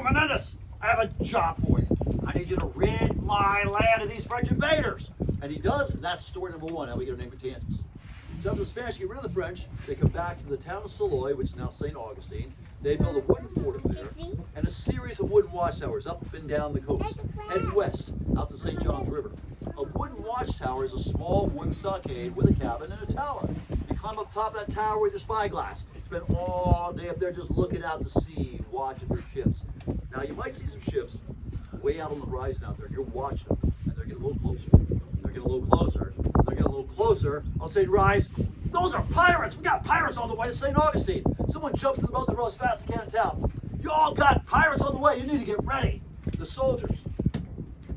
Fort Matanzas, I have a job for you. I need you to rid my land of these French invaders. And he does, and that's story number one, how we get our name Matanzas. So after the Spanish get rid of the French, they come back to the town of Saloy, which is now St Augustine. They build a wooden fort up there and a series of wooden watchtowers up and down the coast and west out to St. John's River. A wooden watchtower is a small wooden stockade with a cabin and a tower. You climb up top of that tower with your spyglass. Spend all day up there just looking out to sea, watching for ships. Now you might see some ships way out on the horizon out there. You're watching them, and they're getting a little closer. They're getting a little closer. They're getting a little closer. I'll say, rise. Those are pirates. We got pirates on the way to St. Augustine. Someone jumps in the boat that rows fast as they can in town. You all got pirates on the way. You need to get ready. The soldiers,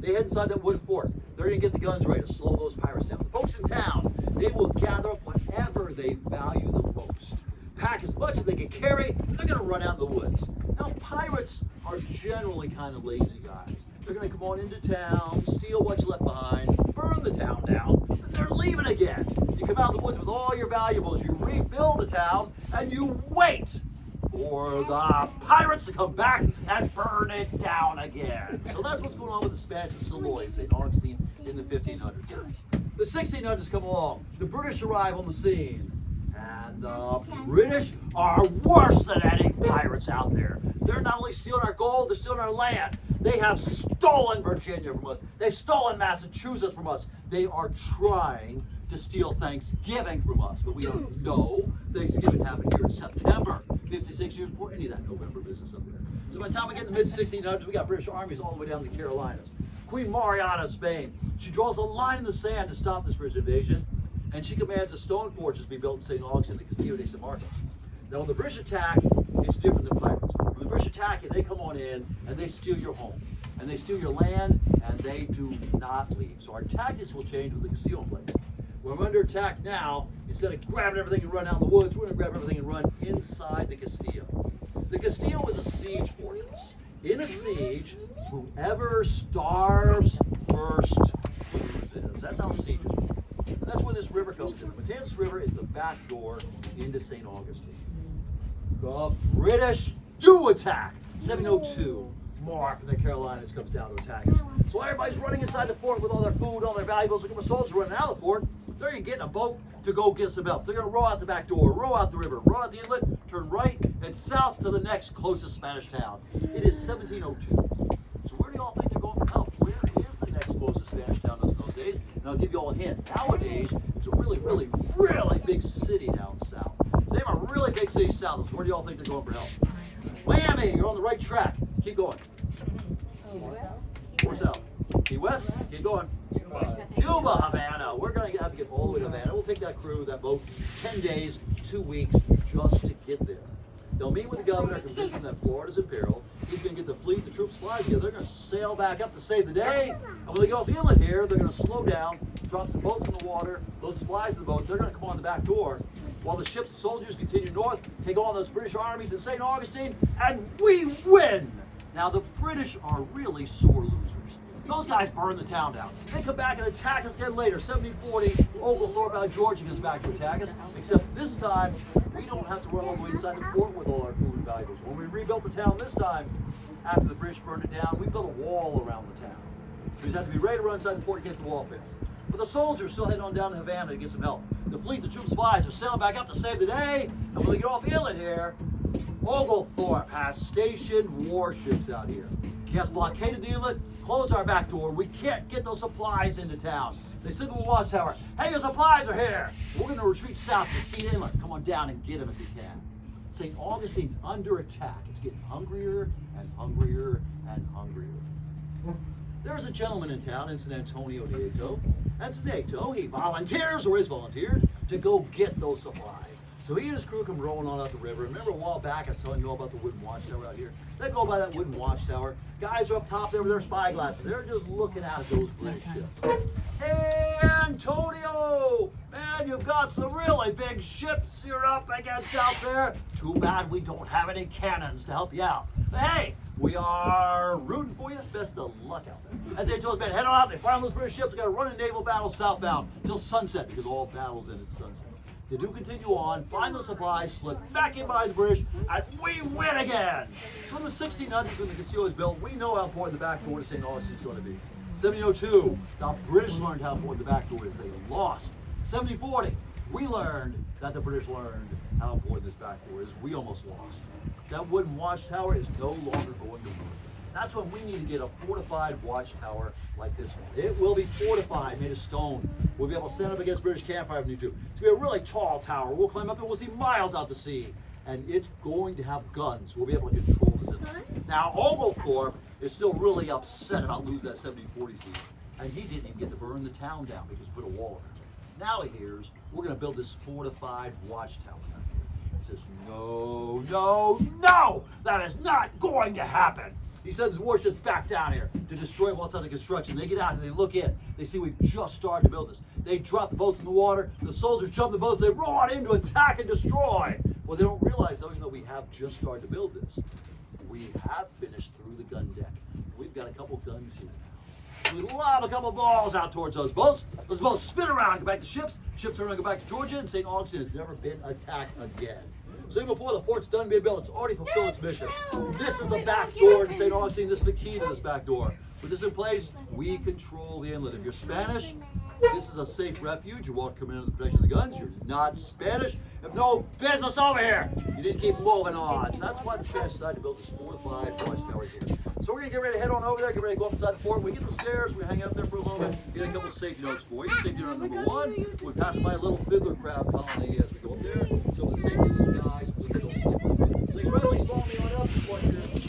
they head inside that wooden fort. They're going to get the guns ready to slow those pirates down. The folks in town, they will gather up whatever they value the most. Pack as much as they can carry, and they're going to run out in the woods. Now, pirates are generally kind of lazy guys. They're going to come on into town, steal what's left behind, burn the town down, and they're leaving again. You come out of the woods with all your valuables, you rebuild the town, and you wait for the pirates to come back and burn it down again. So that's what's going on with the Spanish in Saloy in St. Augustine in the 1500s. The 1600s come along. The British arrive on the scene. And the British are worse than any pirates out there. They're not only stealing our gold, they're stealing our land. They have stolen Virginia from us. They've stolen Massachusetts from us. They are trying to steal Thanksgiving from us. But we don't know Thanksgiving happened here in September, 56 years before any of that November business up there. So by the time we get to the mid-1600s, we got British armies all the way down to the Carolinas. Queen Mariana of Spain, she draws a line in the sand to stop this British invasion. And she commands a stone fortress to be built in St. Augustine, the Castillo de San Marcos. Now, when the British attack, it's different than pirates. When the British attack you, they come on in and they steal your home. And they steal your land, and they do not leave. So our tactics will change with the Castillo in place. When we're under attack now, instead of grabbing everything and run out in the woods, we're going to grab everything and run inside the Castillo. The Castillo is a siege fortress. In a siege, whoever starves first loses. That's how sieges work. And that's where this river comes in. The Matanzas River is the back door into St. Augustine. The British do attack. 702, Mark from the Carolinas comes down to attack us. So everybody's running inside the fort with all their food, all their valuables. Look at the soldiers running out of the fort. They're going to get in a boat to go get some help. They're going to row out the back door, row out the river, row out the inlet, turn right, and south to the next closest Spanish town. It is 1702. So where do y'all think they're going for help? Where is the next closest Spanish town in those days? And I'll give you all a hint. Nowadays, it's a really, really, really big city down south. So they have a really big city south of us. Where do y'all think they're going for help? Miami, you're on the right track. Keep going. Or south. Key West, keep going. Cuba, Havana. We're going to have to get all the way to Havana. We'll take that crew, that boat, 10 days, 2 weeks just to get there. They'll meet with the governor, convince him that Florida's in peril. He's going to get the fleet, the troops, supplies together. They're going to sail back up to save the day. And when they go off the inlet here, they're going to slow down, drop some boats in the water, load supplies in the boats. They're going to come on the back door while the ships and soldiers continue north, take all those British armies in St. Augustine, and we win! Now, the British are really sore losers. Those guys burn the town down. They come back and attack us again later. 1740, Oglethorpe out of Georgia comes back to attack us. Except this time, we don't have to run all the way inside the fort with all our food and valuables. When we rebuilt the town this time, after the British burned it down, we built a wall around the town. We just had to be ready to run inside the fort in case the wall fails. But the soldiers still heading on down to Havana to get some help. The fleet, the troops, supplies are sailing back up to save the day. And when we get off the inlet here, Oglethorpe has stationed warships out here. He has blockaded the inlet, closed our back door. We can't get those supplies into town. They signal the watchtower, hey, your supplies are here. We're going to retreat south to Mesquite Inlet. Come on down and get them if you can. St. Augustine's under attack. It's getting hungrier and hungrier and hungrier. There's a gentleman in town in San Antonio, Nieto. That's Nieto. He volunteers or is volunteered to go get those supplies. So he and his crew come rowing on out the river. Remember a while back I was telling you all about the wooden watchtower out here? They go by that wooden watchtower. Guys are up top there with their spyglasses. They're just looking out at those British ships. Hey, Antonio! Man, you've got some really big ships you're up against out there. Too bad we don't have any cannons to help you out. But hey, we are rooting for you. Best of luck out there. As they told us, man, head on out. They find those British ships. We got to run a naval battle southbound till sunset because all battles end at sunset. They do continue on, find the supplies, slip back in by the British, and we win again. From the 1600s when the casino was built, we know how important the back door to St. Augustine is going to be. 1702, the British learned how important the back door is. They lost. 1740, we learned that the British learned how important this back door is. We almost lost. That wooden watchtower is no longer going to work. That's when we need to get a fortified watchtower like this one. It will be fortified, made of stone. We'll be able to stand up against British campfire if we need to. It's going to be a really tall tower. We'll climb up and we'll see miles out to sea. And it's going to have guns. We'll be able to control this. Now, Oglethorpe is still really upset about losing that 1740 seat. And he didn't even get to burn the town down because we put a wall around it. Now he hears we're going to build this fortified watchtower down here. He says, no, no, no! That is not going to happen! He sends warships back down here to destroy what's under construction. They get out and they look in. They see we've just started to build this. They drop the boats in the water. The soldiers jump the boats. They row on in to attack and destroy. Well, they don't realize, though, even though we have just started to build this, we have finished through the gun deck. We've got a couple guns here now. We lob a couple balls out towards those boats. Those boats spin around and go back to ships. Ships turn around and go back to Georgia. And St. Augustine has never been attacked again. So even before the fort's done being built, it's already fulfilled its mission. This is the back door to St. Augustine. This is the key to this back door. With this in place, we control the inlet. If you're Spanish, this is a safe refuge. You're welcome to come in under the protection of the guns. You're not Spanish. You have no business over here. You didn't keep moving on. So that's why the Spanish decided to build this fortified watchtower here. So we're going to get ready to head on over there, get ready to go up inside the fort. When we get to the stairs, we hang out there for a moment, get a couple of safety notes for you. Safety note number one, we pass by a little fiddler crab colony as we go up there. So the safety of these guys, we'll get those safety notes. So you follow me on up.